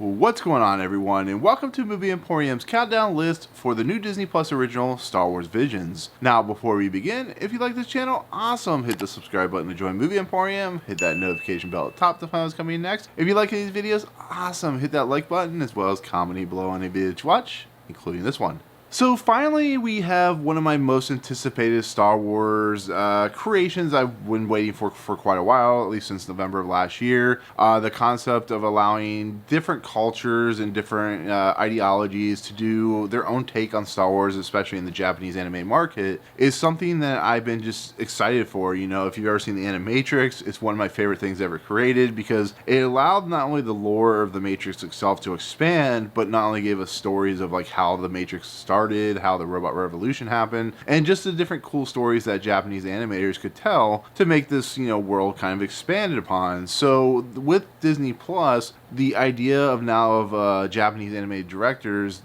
What's going on, everyone, and welcome to Movie Emporium's countdown list for the new Disney Plus original Star Wars Visions. Now, before we begin, if you like this channel, awesome, hit the subscribe button to join Movie Emporium, hit that notification bell at the top to find out what's coming next. If you like these videos, awesome, hit that like button as well as comment below on any video to watch, including this one. So finally, we have one of my most anticipated Star Wars creations I've been waiting for quite a while, at least since November of last year. The concept of allowing different cultures and different ideologies to do their own take on Star Wars, especially in the Japanese anime market, is something that I've been just excited for. You know, if you've ever seen the Animatrix, it's one of my favorite things ever created because it allowed not only the lore of the Matrix itself to expand, but not only gave us stories of like how the Matrix started, how the robot revolution happened, and just the different cool stories that Japanese animators could tell to make this, world kind of expanded upon. So with Disney Plus, the idea of now of Japanese animated directors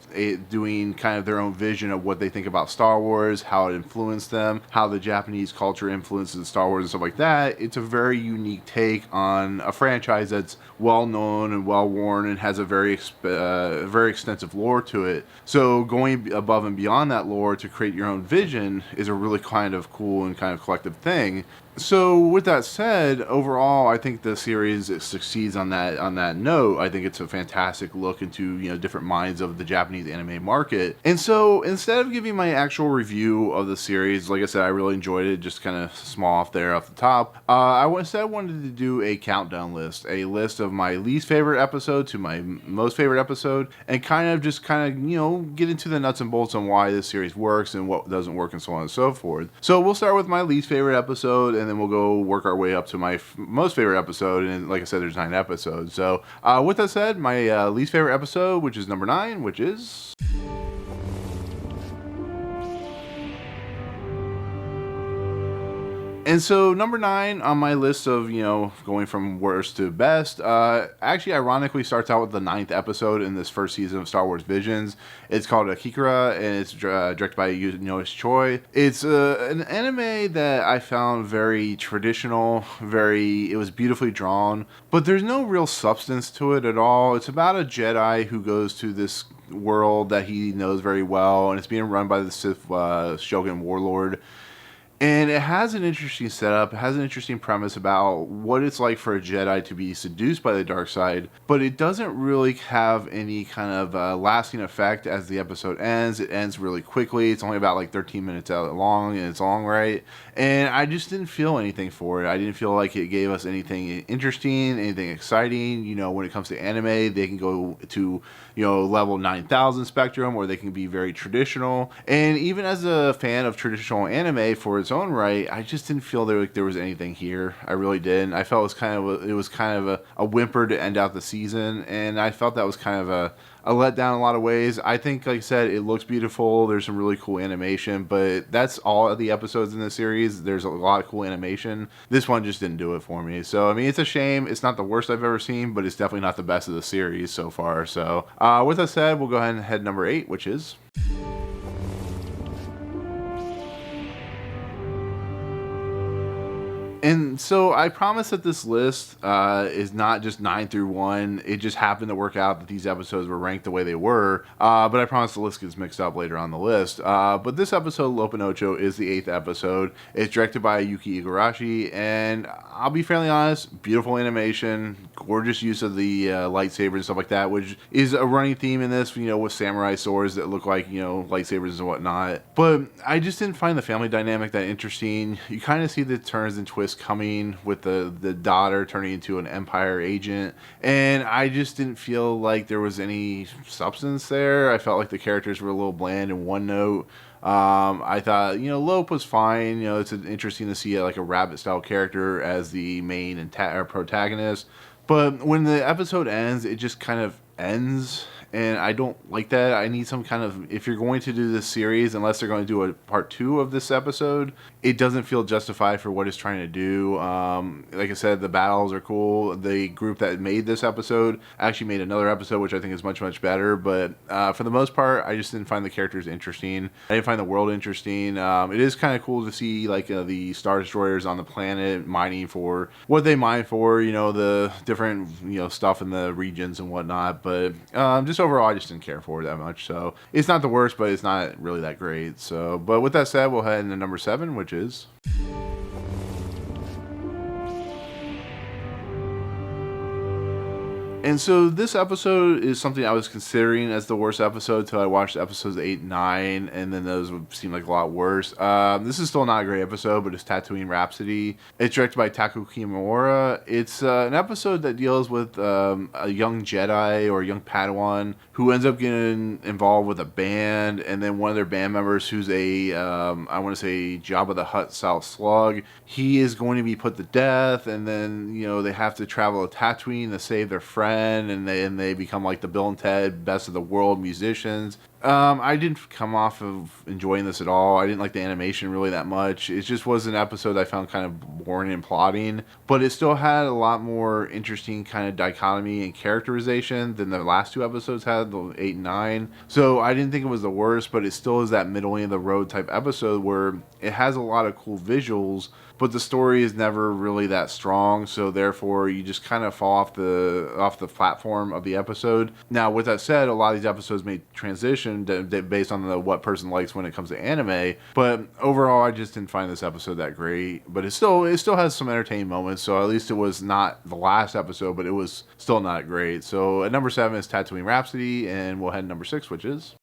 doing kind of their own vision of what they think about Star Wars, how it influenced them, how the Japanese culture influences Star Wars and stuff like that, it's a very unique take on a franchise that's well known and well worn and has a very extensive lore to it. So going above and beyond that lore to create your own vision is a really kind of cool and kind of collective thing. So with that said, overall, I think the series succeeds on that note. I think it's a fantastic look into, different minds of the Japanese anime market. And so instead of giving my actual review of the series, like I said, I really enjoyed it, just kind of small off there off the top. I wanted to do a countdown list, a list of my least favorite episode to my most favorite episode, and kind of get into the nuts and bolts on why this series works and what doesn't work and so on and so forth. So we'll start with my least favorite episode, and then we'll go work our way up to my most favorite episode. And like I said, there's 9 episodes. So with that said, my least favorite episode, which is number 9, which is... And so number 9 on my list of, going from worst to best, actually ironically starts out with the 9th episode in this first season of Star Wars Visions. It's called Akira, and it's directed by Yoichi Choi. It's an anime that I found very traditional, it was beautifully drawn, but there's no real substance to it at all. It's about a Jedi who goes to this world that he knows very well, and it's being run by the Sith Shogun warlord. And it has an interesting setup, it has an interesting premise about what it's like for a Jedi to be seduced by the dark side, but it doesn't really have any kind of lasting effect as the episode ends. It ends really quickly. It's only about like 13 minutes long, and it's long, right? And I just didn't feel anything for it. I didn't feel like it gave us anything interesting, anything exciting. When it comes to anime, they can go to, level 9000 spectrum, or they can be very traditional. And even as a fan of traditional anime for its own right, I just didn't feel there was anything here. I really didn't. I felt it was kind of a whimper to end out the season, and I felt that was kind of a letdown in a lot of ways. I think, like I said, it looks beautiful. There's some really cool animation, but that's all of the episodes in the series. There's a lot of cool animation. This one just didn't do it for me. So, I mean, it's a shame. It's not the worst I've ever seen, but it's definitely not the best of the series so far. So, with that said, we'll go ahead and head number 8, which is... And so I promise that this list is not just 9 through 1. It just happened to work out that these episodes were ranked the way they were. But I promise the list gets mixed up later on the list. But this episode, Lopen Ocho, is the 8th episode. It's directed by Yuki Igarashi. And I'll be fairly honest, beautiful animation, gorgeous use of the lightsaber and stuff like that, which is a running theme in this, with samurai swords that look like, lightsabers and whatnot. But I just didn't find the family dynamic that interesting. You kind of see the turns and twists coming with the daughter turning into an Empire agent, and I just didn't feel like there was any substance there. I felt like the characters were a little bland and one note. I thought, Lope was fine. It's interesting to see like a rabbit style character as the main protagonist, but when the episode ends, it just kind of ends. and I don't like that. I need some kind of, if you're going to do this series, unless they're going to do a part 2 of this episode, it doesn't feel justified for what it's trying to do. Like I said, the battles are cool. The group that made this episode actually made another episode, which I think is much, much better. But for the most part, I just didn't find the characters interesting. I didn't find the world interesting. It is kind of cool to see like the Star Destroyers on the planet mining for what they mine for, the different, stuff in the regions and whatnot. But just overall, I just didn't care for it that much. So it's not the worst, but it's not really that great. So, but with that said, we'll head into number 7, which is... And so this episode is something I was considering as the worst episode until I watched episodes 8 and 9, and then those would seem like a lot worse. This is still not a great episode, but it's Tatooine Rhapsody. It's directed by Taku Kimura. It's an episode that deals with a young Jedi or a young Padawan who ends up getting involved with a band, and then one of their band members, who's I want to say Jabba the Hutt style slug, he is going to be put to death, and then they have to travel to Tatooine to save their friend. And they become like the Bill and Ted best of the world musicians. I didn't come off of enjoying this at all. I didn't like the animation really that much. It just was an episode I found kind of boring and plotting, but it still had a lot more interesting kind of dichotomy and characterization than the last 2 episodes had, the 8 and 9. So I didn't think it was the worst, but it still is that middling of the road type episode where it has a lot of cool visuals, but the story is never really that strong, so therefore you just kind of fall off the platform of the episode. Now, with that said, a lot of these episodes may transition based on what person likes when it comes to anime, but overall I just didn't find this episode that great. But it still has some entertaining moments, so at least it was not the last episode, but it was still not great. So at number 7 is Tatooine Rhapsody, and we'll head to number 6, which is...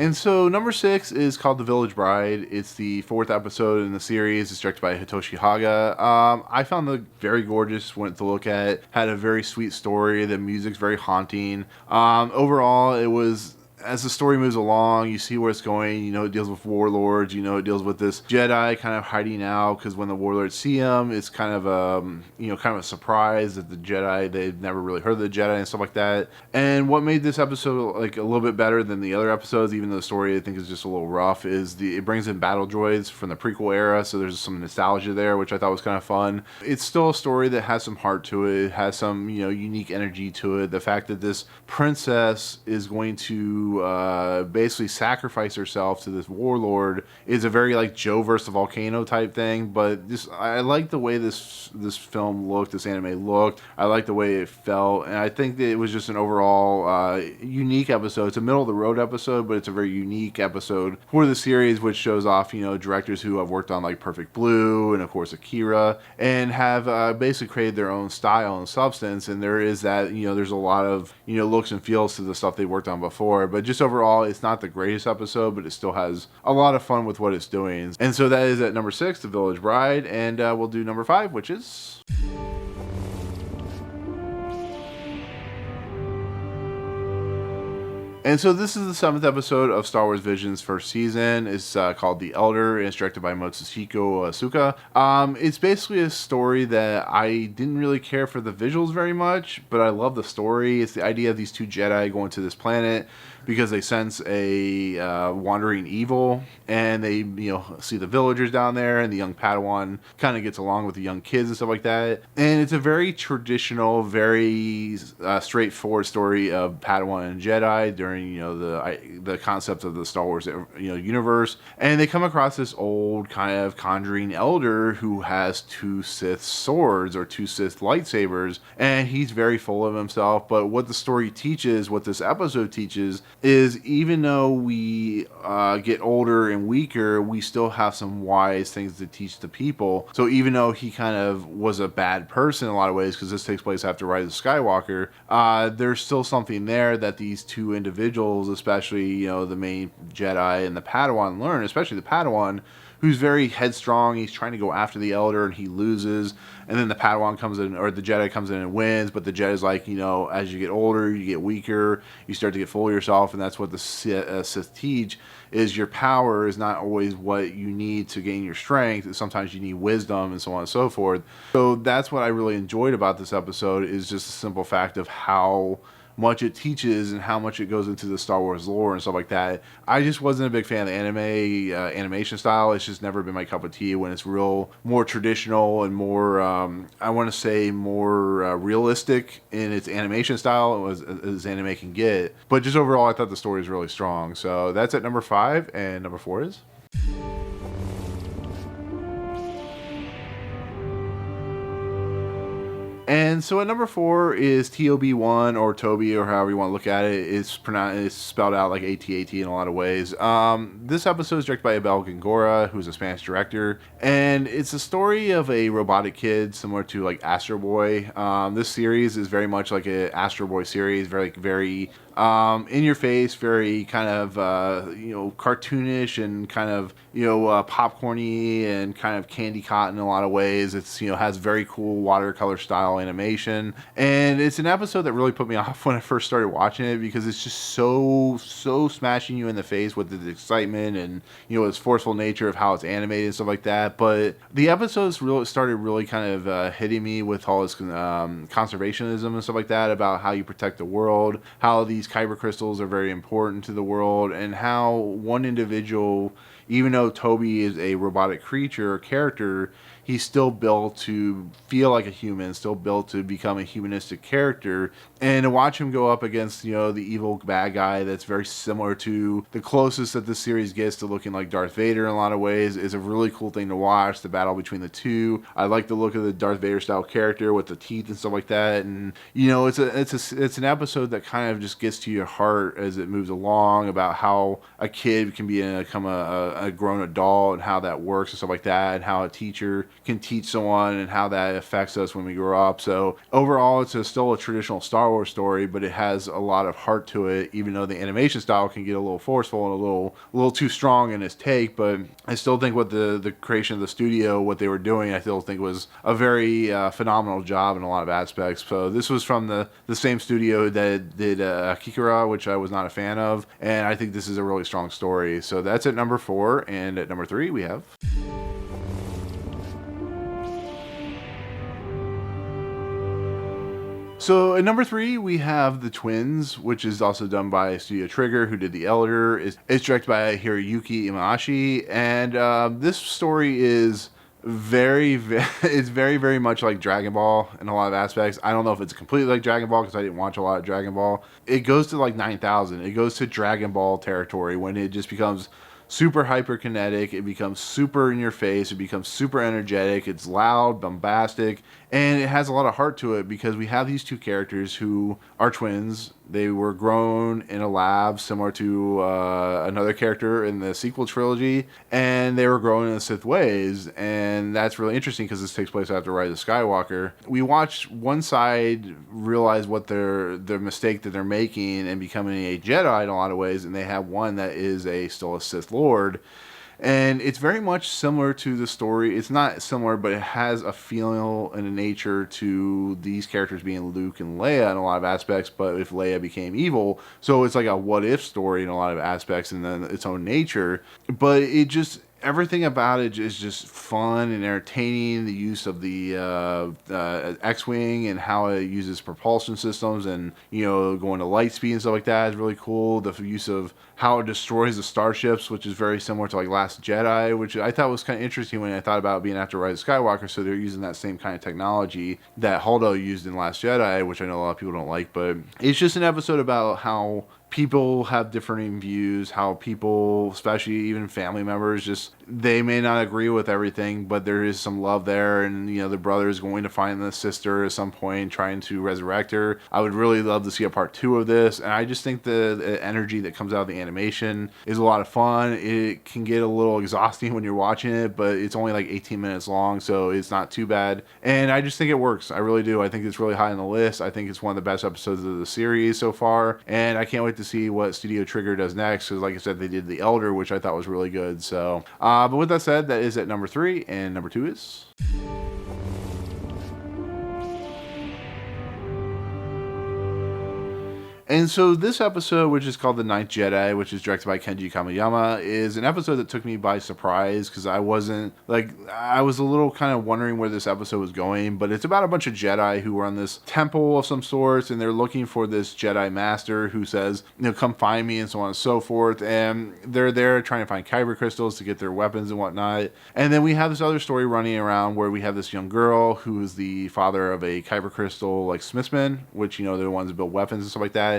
And so number 6 is called The Village Bride. It's the 4th episode in the series. It's directed by Hitoshi Haga. I found it very gorgeous, went to look at. Had a very sweet story. The music's very haunting. Overall, it was... As the story moves along, you see where it's going. It deals with warlords. It deals with this Jedi kind of hiding out because when the warlords see him, it's kind of a surprise that the Jedi, they've never really heard of the Jedi and stuff like that. And what made this episode like a little bit better than the other episodes, even though the story I think is just a little rough, is it brings in battle droids from the prequel era, so there's some nostalgia there, which I thought was kind of fun. It's still a story that has some heart to it. It has some unique energy to it. The fact that this princess is going to basically sacrifice herself to this warlord is a very like Joe versus the volcano type thing. But I like the way this film looked, this anime looked. I like the way it felt, and I think that it was just an overall unique episode. It's a middle of the road episode, but it's a very unique episode for the series, which shows off directors who have worked on like Perfect Blue and of course Akira, and have basically created their own style and substance. And there is that there's a lot of looks and feels to the stuff they worked on before. But just overall, it's not the greatest episode, but it still has a lot of fun with what it's doing. And so that is at number 6, The Village Bride, and we'll do number 5, which is... And so this is the 7th episode of Star Wars Vision's first season. It's called The Elder, and it's directed by Motsuhiko Asuka. It's basically a story that I didn't really care for the visuals very much, but I love the story. It's the idea of these 2 Jedi going to this planet because they sense a wandering evil, and they see the villagers down there, and the young Padawan kind of gets along with the young kids and stuff like that. And it's a very traditional, very straightforward story of Padawan and Jedi during the concept of the Star Wars universe. And they come across this old kind of conjuring elder who has 2 Sith swords or 2 Sith lightsabers, and he's very full of himself. But what the story teaches, what this episode teaches, is even though we get older and weaker, we still have some wise things to teach the people. So even though he kind of was a bad person in a lot of ways, because this takes place after Rise of Skywalker, there's still something there that these 2 individuals individuals, especially, the main Jedi and the Padawan learn, especially the Padawan, who's very headstrong. He's trying to go after the Elder and he loses. And then the Padawan comes in, or the Jedi comes in and wins. But the Jedi's like, as you get older, you get weaker, you start to get full of yourself. And that's what the Sith teach, is your power is not always what you need to gain your strength. Sometimes you need wisdom and so on and so forth. So that's what I really enjoyed about this episode, is just the simple fact of how much it teaches and how much it goes into the Star Wars lore and stuff like that. I just wasn't a big fan of the animation style. It's just never been my cup of tea when it's more traditional and more, I want to say more realistic in its animation style as anime can get. But just overall, I thought the story is really strong. So that's at number 5, and number 4 is? And so at number 4 is TOB1, or Toby, or however you want to look at it. It's spelled out like AT-AT in a lot of ways. This episode is directed by Abel Gongora, who's a Spanish director. And it's a story of a robotic kid, similar to like Astro Boy. This series is very much like an Astro Boy series, very in your face, very kind of cartoonish and kind of popcorny and kind of candy cotton in a lot of ways. It's has very cool watercolor style animation, and it's an episode that really put me off when I first started watching it, because it's just so smashing you in the face with its excitement and its forceful nature of how it's animated and stuff like that. But the episodes really started kind of hitting me with all this conservationism and stuff like that, about how you protect the world, how these kyber crystals are very important to the world, and how one individual, even though Toby is a robotic creature or character, he's still built to feel like a human, still built to become a humanistic character. And to watch him go up against, the evil bad guy that's very similar to the closest that this series gets to looking like Darth Vader in a lot of ways, is a really cool thing to watch, the battle between the two. I like the look of the Darth Vader style character with the teeth and stuff like that. And, it's an episode that kind of just gets to your heart as it moves along, about how a kid can become a grown adult, and how that works and stuff like that, and how a teacher can teach someone, and how that affects us when we grow up. So overall, it's still a traditional Star Wars story, but it has a lot of heart to it, even though the animation style can get a little forceful and a little too strong in its take. But I still think what the creation of the studio, what they were doing, I still think was a very phenomenal job in a lot of aspects. So this was from the same studio that did Kikara, which I was not a fan of, and I think this is a really strong story. So that's at number 4, and at number 3 we have... So at number 3, we have The Twins, which is also done by Studio Trigger, who did The Elder. It's directed by Hiroyuki Imaishi, and this story is it's very much like Dragon Ball in a lot of aspects. I don't know if it's completely like Dragon Ball, because I didn't watch a lot of Dragon Ball. It goes to like 9,000. It goes to Dragon Ball territory when it just becomes super hyperkinetic. It becomes super in your face. It becomes super energetic. It's loud, bombastic, and it has a lot of heart to it, because we have these two characters who are twins. They were grown in a lab similar to another character in the sequel trilogy, and they were grown in the Sith ways, and that's really interesting because this takes place after Rise of Skywalker. We watch one side realize what their mistake that they're making and becoming a Jedi in a lot of ways, and they have one that is still a Sith Lord. And it's very much similar to the story. It's not similar, but it has a feel and a nature to these characters being Luke and Leia in a lot of aspects, but if Leia became evil. So it's like a what-if story in a lot of aspects and then its own nature. But it just... everything about it is just fun and entertaining. The use of the X-Wing and how it uses propulsion systems and, going to light speed and stuff like that is really cool. The use of how it destroys the starships, which is very similar to like Last Jedi, which I thought was kind of interesting when I thought about being after Rise of Skywalker. So they're using that same kind of technology that Holdo used in Last Jedi, which I know a lot of people don't like. But it's just an episode about how people have differing views, how people, especially even family members, just they may not agree with everything, but there is some love there, and the brother is going to find the sister at some point, trying to resurrect her. I would really love to see a part 2 of this, and I just think the energy that comes out of the animation is a lot of fun. It can get a little exhausting when you're watching it, but it's only like 18 minutes long, so it's not too bad, and I just think it works. I really do. I think it's really high on the list. I think it's one of the best episodes of the series so far, and I can't wait to see what Studio Trigger does next, because like I said, they did The Elder, which I thought was really good. So but with that said, that is at number 3, and number 2 is... And so this episode, which is called The Ninth Jedi, which is directed by Kenji Kamiyama, is an episode that took me by surprise, because I was a little kind of wondering where this episode was going, but it's about a bunch of Jedi who are on this temple of some sorts, and they're looking for this Jedi Master who says, come find me, and so on and so forth, and they're there trying to find kyber crystals to get their weapons and whatnot. And then we have this other story running around where we have this young girl who is the father of a kyber crystal, like smithsman, which, they're the ones that build weapons and stuff like that.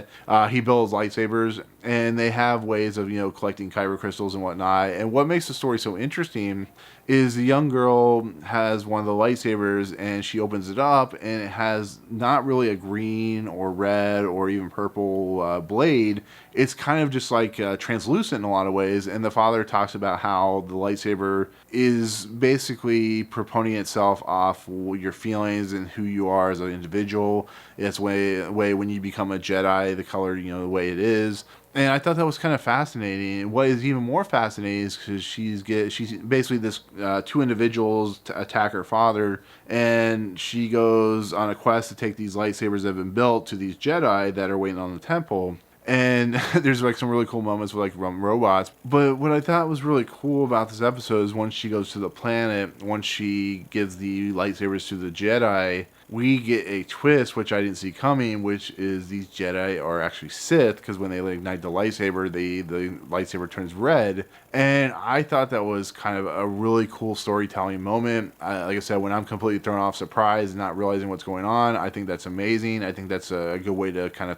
He builds lightsabers, and they have ways of, collecting kyber crystals and whatnot. And what makes the story so interesting is the young girl has one of the lightsabers, and she opens it up, and it has not really a green or red or even purple blade. It's kind of just like translucent in a lot of ways. And the father talks about how the lightsaber is basically proponing itself off your feelings and who you are as an individual. It's way when you become a Jedi, the color, the way it is. And I thought that was kind of fascinating. And what is even more fascinating is because she's basically this 2 individuals to attack her father, and she goes on a quest to take these lightsabers that have been built to these Jedi that are waiting on the temple. And there's like some really cool moments with like robots. But what I thought was really cool about this episode is once she goes to the planet, once she gives the lightsabers to the Jedi, we get a twist, which I didn't see coming, which is these Jedi are actually Sith, because when they ignite the lightsaber, the lightsaber turns red. And I thought that was kind of a really cool storytelling moment. Like I said, when I'm completely thrown off surprise and not realizing what's going on, I think that's amazing. I think that's a good way to kind of,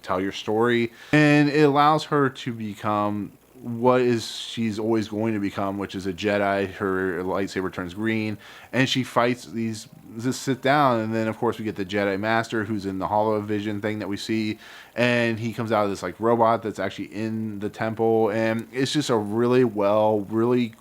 tell your story. And it allows her to become what is she's always going to become, which is a Jedi. Her lightsaber turns green, and she fights these. Just sit down, and then of course we get the Jedi Master, who's in the holovision thing that we see, and he comes out of this like robot that's actually in the temple, and it's just a really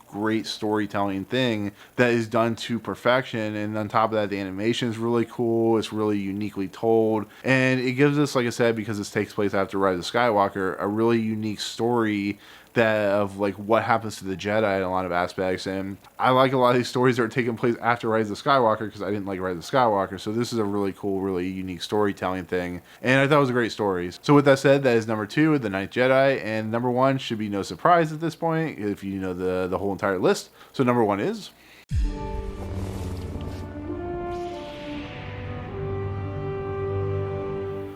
great storytelling thing that is done to perfection. And on top of that, the animation is really cool. It's really uniquely told, and it gives us, like I said, because this takes place after Rise of Skywalker, a really unique story that of like what happens to the Jedi in a lot of aspects. And I like a lot of these stories that are taking place after Rise of Skywalker, because I didn't like Rise of Skywalker, so this is a really cool, really unique storytelling thing, and I thought it was a great story. So with that said, that is number 2, The Ninth Jedi, and number 1 should be no surprise at this point if you know the whole entire list. So number 1 is...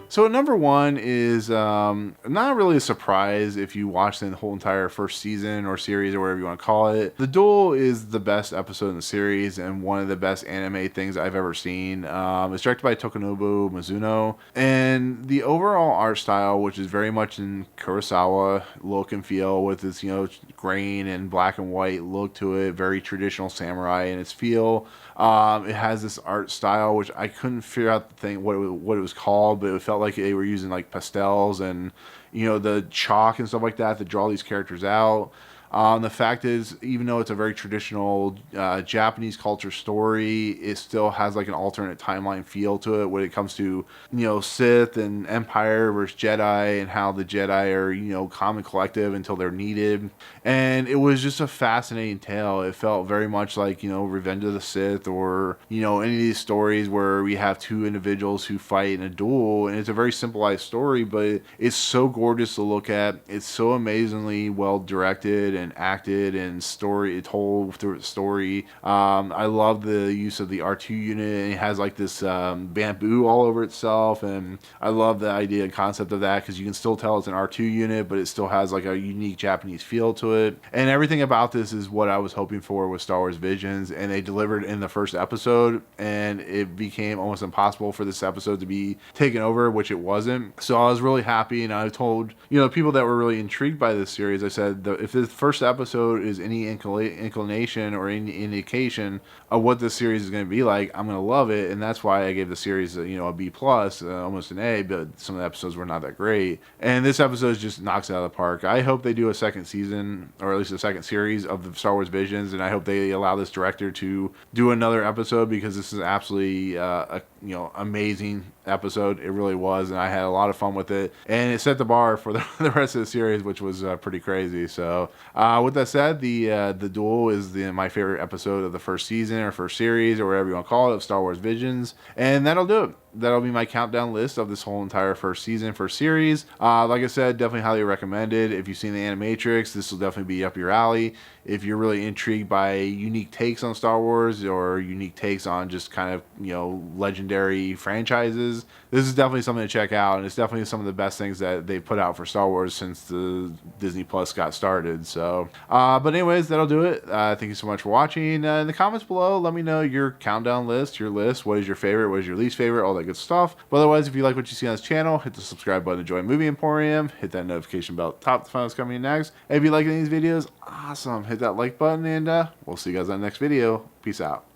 So number 1 is not really a surprise if you watch the whole entire first season or series or whatever you want to call it. The Duel is the best episode in the series and one of the best anime things I've ever seen. It's directed by Tokunobu Mizuno, and the overall art style, which is very much in Kurosawa look and feel, with its grain and black and white look to it, very traditional samurai in its feel. It has this art style which I couldn't figure out what it was called, but it felt like they were using like pastels and the chalk and stuff like that to draw these characters out. The fact is, even though it's a very traditional Japanese culture story, it still has like an alternate timeline feel to it when it comes to, Sith and Empire versus Jedi, and how the Jedi are, calm and collective until they're needed. And it was just a fascinating tale. It felt very much like, Revenge of the Sith, or, any of these stories where we have 2 individuals who fight in a duel. And it's a very simplified story, but it's so gorgeous to look at. It's so amazingly well directed and acted and told through its story. I love the use of the R2 unit. It has like this bamboo all over itself, and I love the idea and concept of that, because you can still tell it's an R2 unit, but it still has like a unique Japanese feel to it. And everything about this is what I was hoping for with Star Wars Visions, and they delivered in the first episode, and it became almost impossible for this episode to be taken over, which it wasn't. So I was really happy, and I told people that were really intrigued by this series, I said if the first first episode is any inclination or any indication of what this series is going to be like, I'm going to love it. And that's why I gave the series, a B plus, almost an A, but some of the episodes were not that great. And this episode just knocks it out of the park. I hope they do a second season, or at least a second series of the Star Wars Visions. And I hope they allow this director to do another episode, because this is absolutely amazing episode. It really was, and I had a lot of fun with it, and it set the bar for the rest of the series, which was pretty crazy. So with that said, the duel is my favorite episode of the first season or first series or whatever you want to call it of Star Wars Visions, and that'll do it. That'll be my countdown list of this whole entire first season, first series. Like I said, definitely highly recommended. If you've seen the Animatrix, this will definitely be up your alley. If you're really intrigued by unique takes on Star Wars or unique takes on just kind of, legendary franchises, this is definitely something to check out. And it's definitely some of the best things that they put out for Star Wars since the Disney Plus got started. So, but anyways, that'll do it. Thank you so much for watching. In the comments below, let me know your countdown list, your list. What is your favorite? What is your least favorite? All that good stuff. But otherwise, if you like what you see on this channel, hit the subscribe button to join Movie Emporium. Hit that notification bell at the top to find what's coming next. And if you like these videos, awesome. Hit that like button, and we'll see you guys on the next video. Peace out.